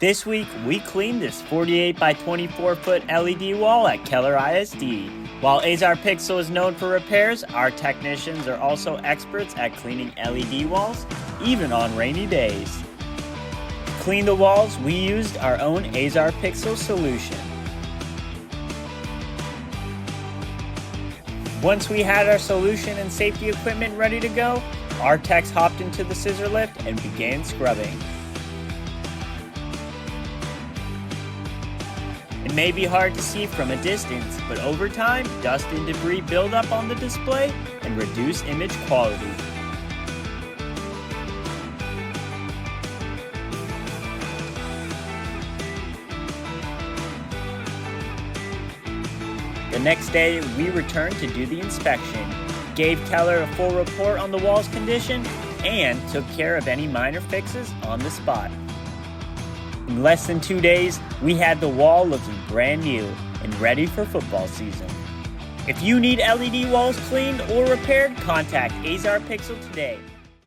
This week, we cleaned this 48 by 24 foot LED wall at Keller ISD. While Azar Pixel is known for repairs, our technicians are also experts at cleaning LED walls, even on rainy days. To clean the walls, we used our own Azar Pixel solution. Once we had our solution and safety equipment ready to go, our techs hopped into the scissor lift and began scrubbing. It may be hard to see from a distance, but over time, dust and debris build up on the display and reduce image quality. The next day, we returned to do the inspection, gave Keller a full report on the wall's condition, and took care of any minor fixes on the spot. In less than 2 days, we had the wall looking brand new and ready for football season. If you need LED walls cleaned or repaired, contact Azar Pixel today.